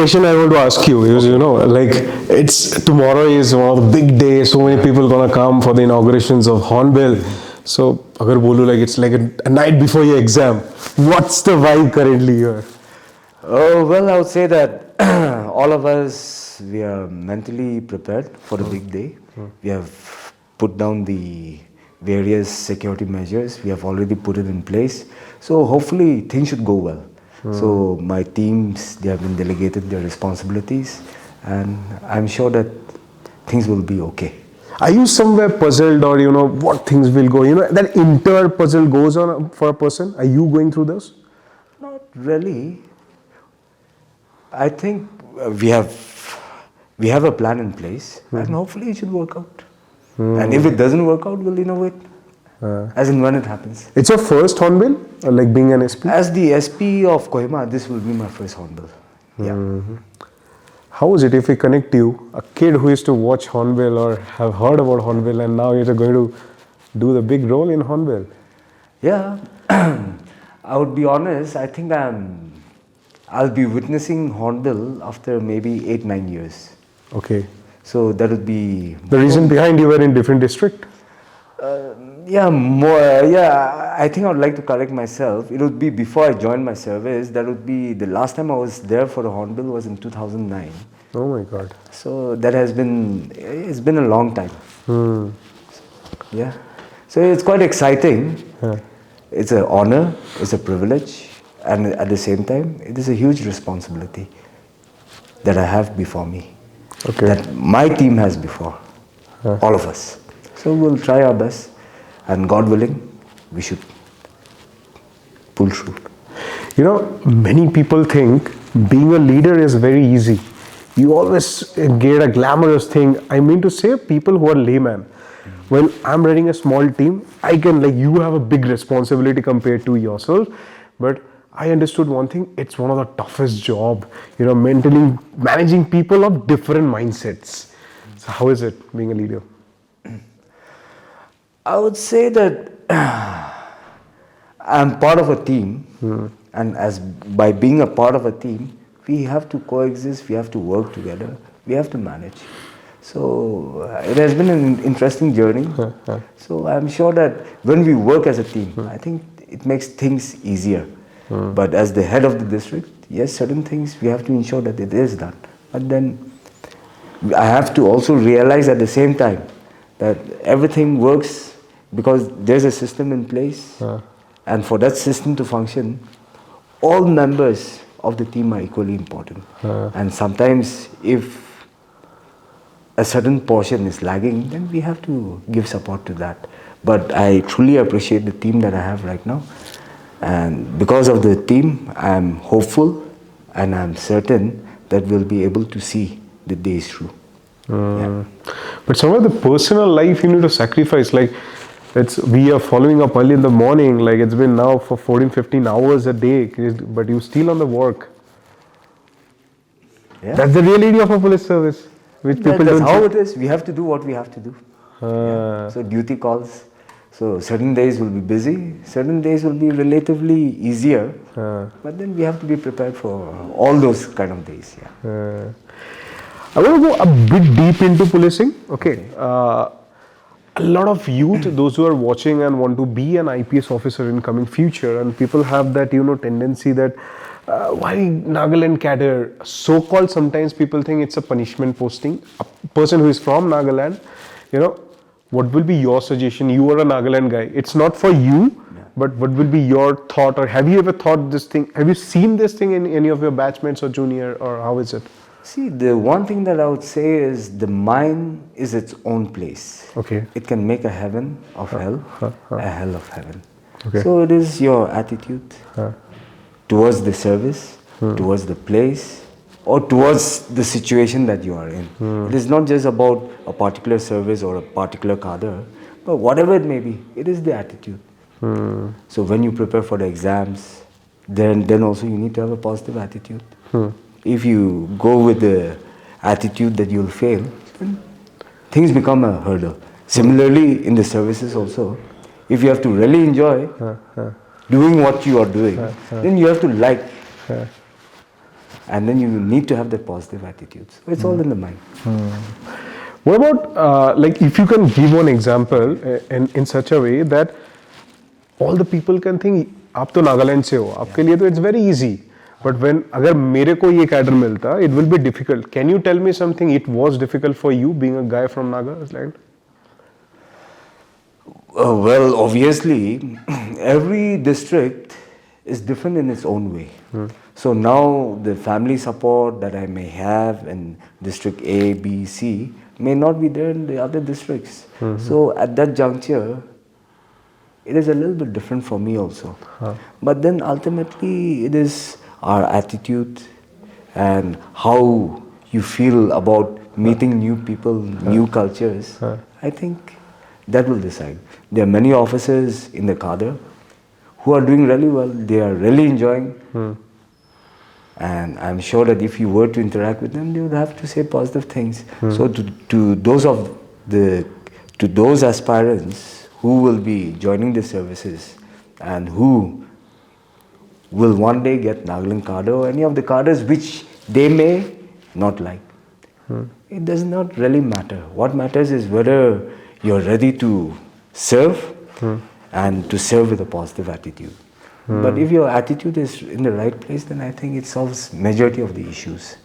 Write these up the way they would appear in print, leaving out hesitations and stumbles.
question I want to ask you is, like it's tomorrow is one of the big days. So many people gonna come for the inaugurations of Hornbill. So, agar bolu like it's like a night before your exam. What's the vibe currently here? Oh, well, I would say that all of us, we are mentally prepared for the big day. We have put down the various security measures. We have already put it in place. So hopefully things should go well. So my teams, they have been delegated their responsibilities, and I'm sure that things will be okay. Are you somewhere puzzled, or what things will go? That inter puzzle goes on for a person. Are you going through this? Not really. I think we have a plan in place, and hopefully it should work out. And if it doesn't work out, we'll innovate as and when it happens. It's your first Hornbill, like being an SP? As the SP of Kohima, this will be my first Hornbill. Yeah. How is it if we connect you, a kid who used to watch Hornbill or have heard about Hornbill, and now you're going to do the big role in Hornbill? Yeah. I would be honest, I think I'll be witnessing Hornbill after maybe 8-9 years. Okay. So that would be... The reason behind you were in different district? I think I would like to correct myself. It would be before I joined my service. That would be the last time I was there for the Hornbill was in 2009. Oh my God. So that it's been a long time. Yeah. So it's quite exciting. It's an honor, it's a privilege, and at the same time, it is a huge responsibility that I have before me. Okay. That my team has before, all of us. So we'll try our best, and God willing, we should pull through. Many people think being a leader is very easy. You always get a glamorous thing. I mean to say, people who are layman. Well, I'm running a small team. I can, you have a big responsibility compared to yourself. But I understood one thing, it's one of the toughest job, mentally managing people of different mindsets. So how is it being a leader? I would say that I'm part of a team, and by being a part of a team, we have to coexist, we have to work together, we have to manage. So it has been an interesting journey. So I'm sure that when we work as a team, I think it makes things easier. But as the head of the district, yes, certain things we have to ensure that it is done. But then I have to also realize at the same time that everything works because there's a system in place. And for that system to function, all members of the team are equally important. And sometimes if a certain portion is lagging, then we have to give support to that. But I truly appreciate the team that I have right now. And because of the team, I'm hopeful and I'm certain that we'll be able to see the days through. Yeah. But some of the personal life you need to sacrifice, we are following up early in the morning, it's been now for 14-15 hours a day, but you still on the work. Yeah. That's the reality of a police service, which people That's don't how see. it is. We have to do what we have to do. So duty calls. So certain days will be busy, certain days will be relatively easier, but then we have to be prepared for all those kind of days. I want to go a bit deep into policing. Okay. A lot of youth, those who are watching and want to be an IPS officer in coming future, and people have that tendency that why Nagaland cadre, so-called, sometimes people think it's a punishment posting. A person who is from Nagaland, what will be your suggestion? You are a Nagaland guy. It's not for you, but what will be your thought? Or have you ever thought this thing? Have you seen this thing in any of your batchmates or junior, or how is it? See, the one thing that I would say is the mind is its own place. Okay. It can make a heaven of hell, a hell of heaven. Okay. So it is your attitude towards the service, towards the place, or towards the situation that you are in. It is not just about a particular service or a particular cadre, but whatever it may be, it is the attitude. So when you prepare for the exams, then also you need to have a positive attitude. If you go with the attitude that you'll fail, then things become a hurdle. Similarly, in the services also, if you have to really enjoy doing what you are doing, then you have to like. And then you need to have that positive attitude. So it's all in the mind. What about like if you can give one example in such a way that all the people can think आप तो नागालैंड से हो आपके लिए तो it's very easy but when अगर मेरे को ये cadre मिलता it will be difficult. Can you tell me something it was difficult for you being a guy from Nagaland? Well, obviously, every district is different in its own way. So now the family support that I may have in district A, B, C may not be there in the other districts. So at that juncture, it is a little bit different for me also. But then ultimately, it is our attitude and how you feel about meeting new people, new cultures. I think that will decide. There are many officers in the cadre who are doing really well. They are really enjoying. And I'm sure that if you were to interact with them, they would have to say positive things. So to those aspirants who will be joining the services and who will one day get Nagaland cadre or any of the cadres which they may not like, it does not really matter. What matters is whether you're ready to serve and to serve with a positive attitude. But if your attitude is in the right place, then I think it solves majority of the issues.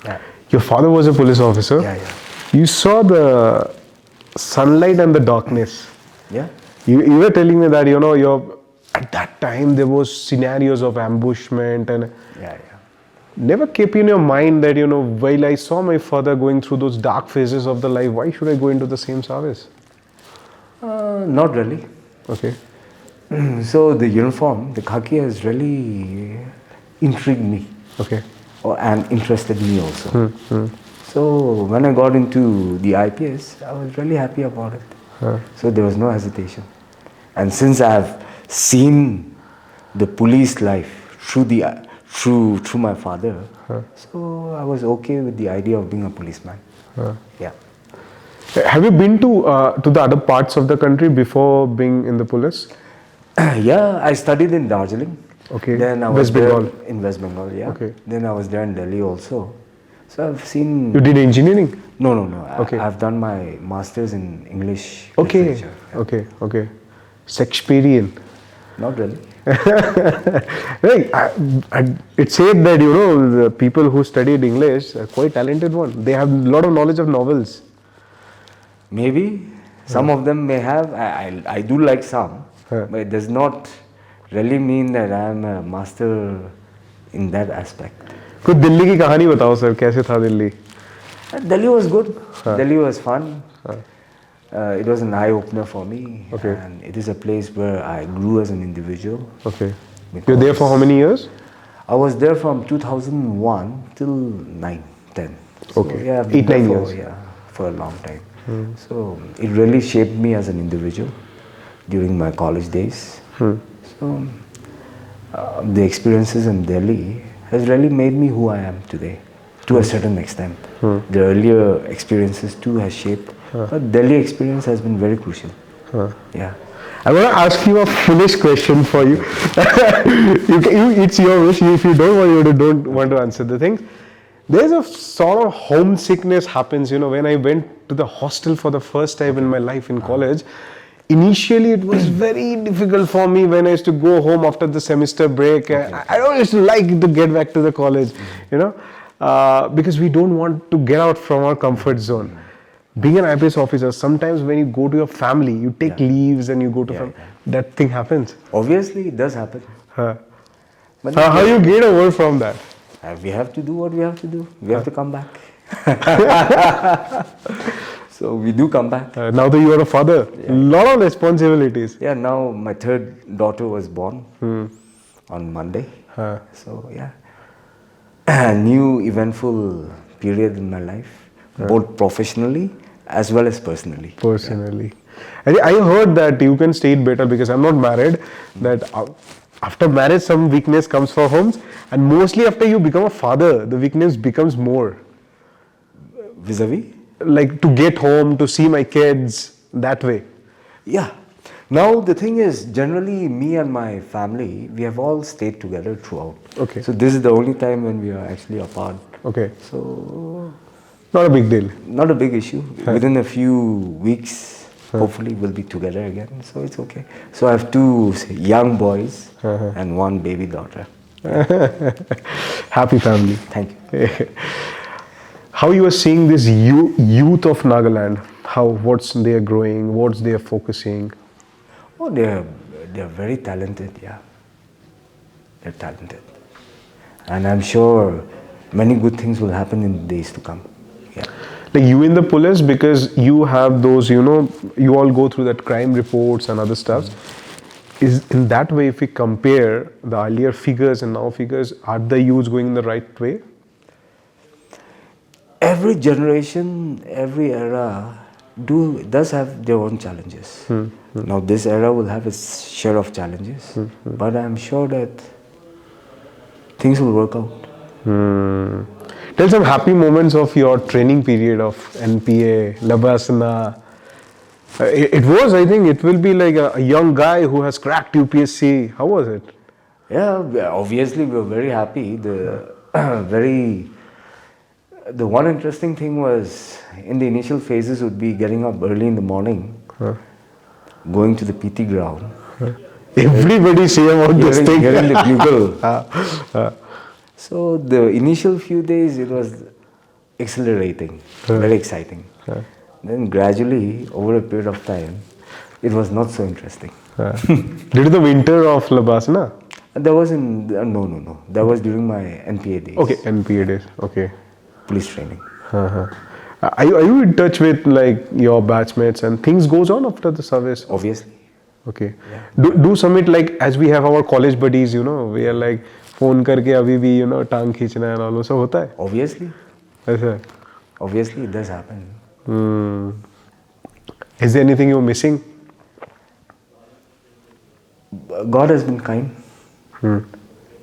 Yeah. Your father was a police officer. Yeah, yeah. You saw the sunlight and the darkness. Yeah. You were telling me that at that time there was scenarios of ambushment and Yeah. never kept in your mind that while I saw my father going through those dark phases of the life, why should I go into the same service? Not really. Okay. So the uniform, the khaki has really intrigued me. Okay. And interested me also. So when I got into the IPS, I was really happy about it. So there was no hesitation. And since I have seen the police life through my father, so I was okay with the idea of being a policeman. Yeah. Have you been to the other parts of the country before being in the police? Yeah, I studied in Darjeeling. Okay. Then I was West Bengal. in West Bengal, yeah. Okay. Then I was there in Delhi also. So I've seen... You did engineering? No. Okay. I've done my master's in English Okay. literature. Yeah. Okay. Shakespearean. Not really. Right. It said that the people who studied English are quite talented one. They have a lot of knowledge of novels. Maybe some of them may have. I do like some, but it does not really mean that I am a master in that aspect. कुछ दिल्ली की कहानी बताओ sir कैसे था Delhi? Delhi was good. Delhi was fun. It was an eye opener for me. Okay. And it is a place where I grew as an individual. Okay. You're there for how many years? I was there from 2001 till 10. So, Okay. Yeah, I've been 8-9 there years. Yeah, for a long time. So it really shaped me as an individual during my college days. So the experiences in Delhi has really made me who I am today, to a certain extent. The earlier experiences too has shaped, but Delhi experience has been very crucial. Yeah. I want to ask you a foolish question for you. It's your wish. If you don't want to answer the thing. There's a sort of homesickness happens, when I went to the hostel for the first time in my life in college. Initially, it was very difficult for me when I used to go home after the semester break. I don't used to like to get back to the college, because we don't want to get out from our comfort zone. Being an IPS officer, sometimes when you go to your family, you take leaves and you go to family. That thing happens. Obviously, it does happen. But how you get over from that? We have to do what we have to do. We have to come back. So we do come back. Now that you are a father, a lot of responsibilities. Yeah, now my third daughter was born on Monday. So yeah, a new eventful period in my life, both professionally as well as personally. Personally. I heard that you can state better because I'm not married, that after marriage some weakness comes for homes, and mostly after you become a father, the weakness becomes more. Vis-a-vis? Like to get home, to see my kids, that way. Yeah. Now the thing is, generally me and my family, we have all stayed together throughout. Okay. So this is the only time when we are actually apart. Okay. So Not a big deal. not a big issue. Within a few weeks, hopefully we'll be together again. So it's okay. So I have two young boys and one baby daughter. Happy family. Thank you. How you are seeing this youth of Nagaland? What's they are growing? What's they are focusing? Oh, they're very talented. Yeah, they're talented, and I'm sure many good things will happen in the days to come. Yeah. Like you in the police, because you have those, you all go through that crime reports and other stuff. Is in that way, if we compare the earlier figures and now figures, are the youths going in the right way? Every generation, every era does have their own challenges. Now this era will have its share of challenges, but I'm sure that things will work out. Tell some happy moments of your training period of NPA, Labasana. It was, I think, it will be like a young guy who has cracked UPSC. How was it? Yeah, obviously we were very happy. The one interesting thing was in the initial phases would be getting up early in the morning, going to the PT ground. Everybody say about this thing. Hearing the bugle. So the initial few days it was exhilarating, very exciting. Then gradually, over a period of time, it was not so interesting. Did the winter of Labasana? That was no. That was during my NPA days. Okay, NPA days. Okay. Police training. Are you in touch with like your batchmates and things goes on after the service? Obviously. Okay. Yeah. Do submit like as we have our college buddies, we are like phone करके अभी भी टांग खींचना and all, सब होता है? Obviously. ऐसा? Obviously, it does happen. Is there anything you're missing? God has been kind.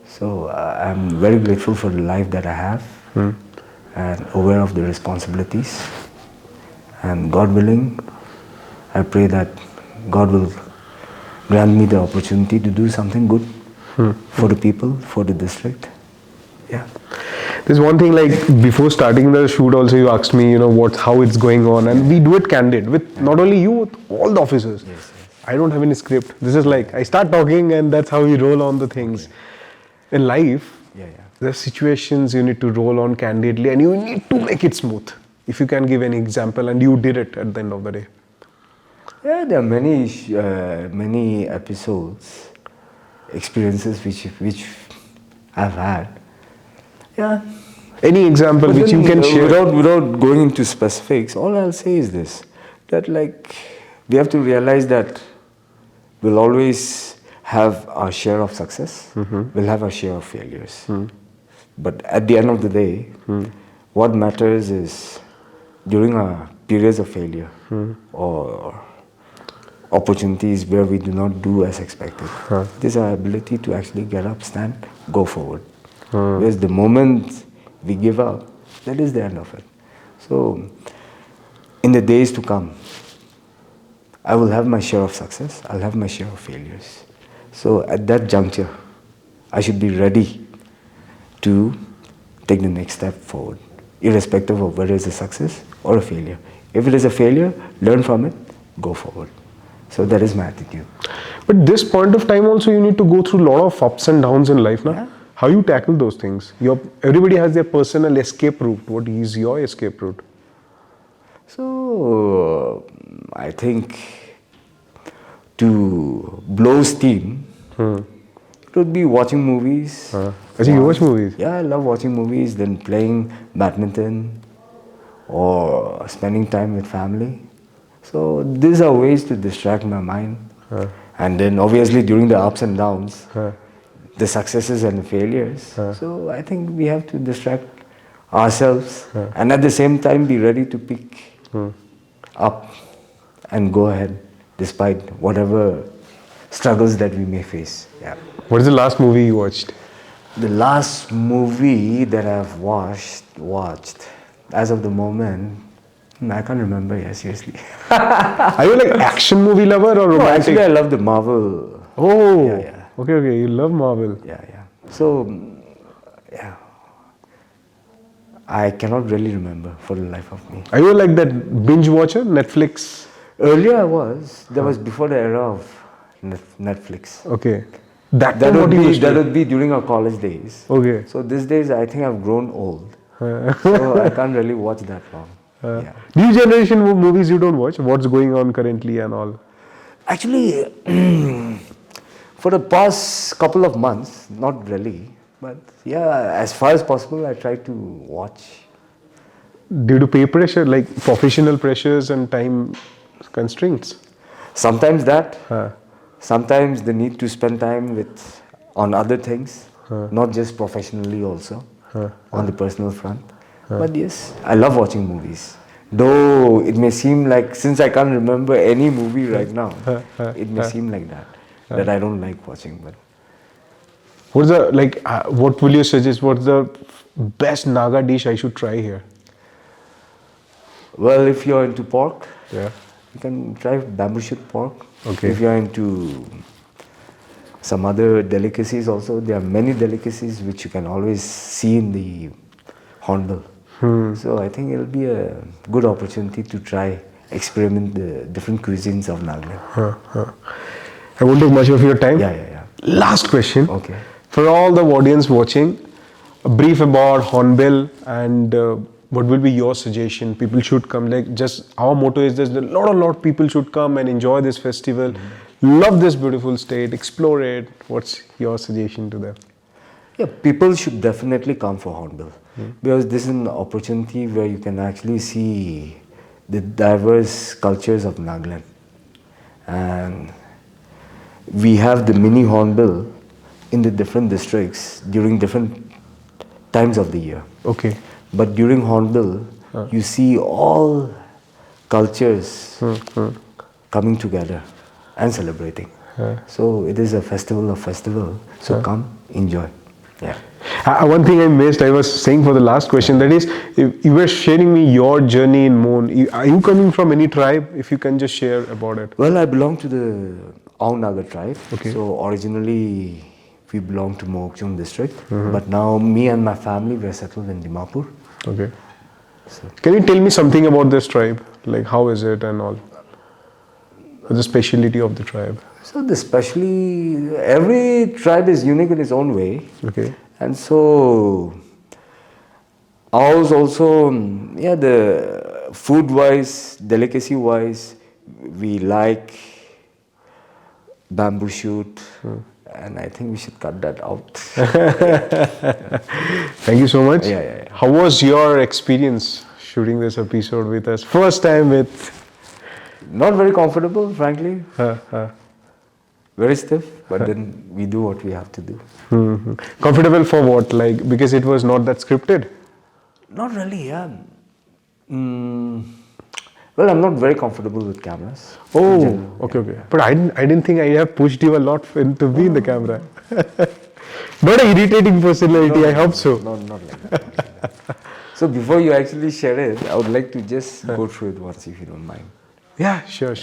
So I'm very grateful for the life that I have and aware of the responsibilities. And God willing, I pray that God will grant me the opportunity to do something good for the people, for the district. Yeah. There's one thing like before starting the shoot also you asked me, how it's going on, and we do it candid with not only you, with all the officers. Yes. I don't have any script. This is like I start talking and that's how we roll on the things. Okay. In life, there are situations you need to roll on candidly and you need to make it smooth. If you can give any example, and you did it at the end of the day. Yeah, there are many episodes, experiences which I've had. Yeah. Any example But which then, you can share? Without going into specifics, all I'll say is this, that like we have to realize that we'll always have our share of success, we'll have our share of failures. But at the end of the day, what matters is during our periods of failure or opportunities where we do not do as expected, this is our ability to actually get up, stand, go forward. Whereas the moment we give up, that is the end of it. So, in the days to come, I will have my share of success, I'll have my share of failures. So, at that juncture, I should be ready to take the next step forward, irrespective of whether it's a success or a failure. If it is a failure, learn from it, go forward. So, that is my attitude. But this point of time also you need to go through a lot of ups and downs in life, na? Yeah. How you tackle those things? Everybody has their personal escape route. What is your escape route? So, I think to blow steam, it would be watching movies. Actually, you watch movies? Yeah, I love watching movies, then playing badminton or spending time with family. So, these are ways to distract my mind. And then obviously during the ups and downs, the successes and the failures. So I think we have to distract ourselves and at the same time be ready to pick up and go ahead despite whatever struggles that we may face. Yeah. What is the last movie you watched? The last movie that I've watched as of the moment, I can't remember, yeah, seriously. Are you like action movie lover or No, romantic? actually, I love the Marvel. Oh, Yeah. okay. You love Marvel. Yeah. So, yeah. I cannot really remember for the life of me. Are you like that binge watcher, Netflix? Earlier I was. That was before the era of Netflix. Okay. That would be during our college days. Okay. So these days I think I've grown old. So I can't really watch that long. Yeah. New generation movies you don't watch? What's going on currently and all? Actually, for the past couple of months, not really. But yeah, as far as possible, I try to watch. Due to pay pressure, like professional pressures and time constraints? Sometimes that. Sometimes the need to spend time on other things, not just professionally also, on the personal front. But yes, I love watching movies. Though it may seem like, since I can't remember any movie right now, it may seem like that I don't like watching. But What's the, like, what will you suggest? What's the best Naga dish I should try here? well, if you're into pork, Yeah. you can try bamboo shoot pork. Okay. If you're into some other delicacies also, there are many delicacies which you can always see in the hornbill. So I think it'll be a good opportunity to try, experiment the different cuisines of Nagaland. I won't take much of your time. Yeah. Last question. Okay. For all the audience watching, a brief about Hornbill and what will be your suggestion? People should come, like, just our motto is this, a lot of people should come and enjoy this festival, love this beautiful state, explore it. What's your suggestion to them? Yeah, people should definitely come for Hornbill because this is an opportunity where you can actually see the diverse cultures of Nagaland. And we have the mini Hornbill in the different districts during different times of the year. Okay. But during Hornbill, you see all cultures coming together and celebrating. So it is a festival of festivals. So come, enjoy. Yeah. One thing I missed, I was saying for the last question, that is, if you were sharing me your journey in Mon. Are you coming from any tribe? If you can just share about it. Well, I belong to the Naga tribe. Okay. So originally we belong to Mokchung district, but now me and my family were settled in Dimapur. Okay. So, can you tell me something about this tribe? Like, how is it and all? The speciality of the tribe. So every tribe is unique in its own way. Okay. And so ours also, the food-wise, delicacy-wise, we like bamboo shoot, and I think we should cut that out. Thank you so much. Yeah. How was your experience shooting this episode with us? First time with... Not very comfortable, frankly. Very stiff, but then we do what we have to do. Comfortable for what? Like, because it was not that scripted? Not really, yeah. Well, I'm not very comfortable with cameras. Oh, okay. But I didn't think I have pushed you a lot to be in the camera. Not an irritating personality, I hope so. Not like that. So before you actually share it, I would like to just go through it once if you don't mind. Yeah, sure.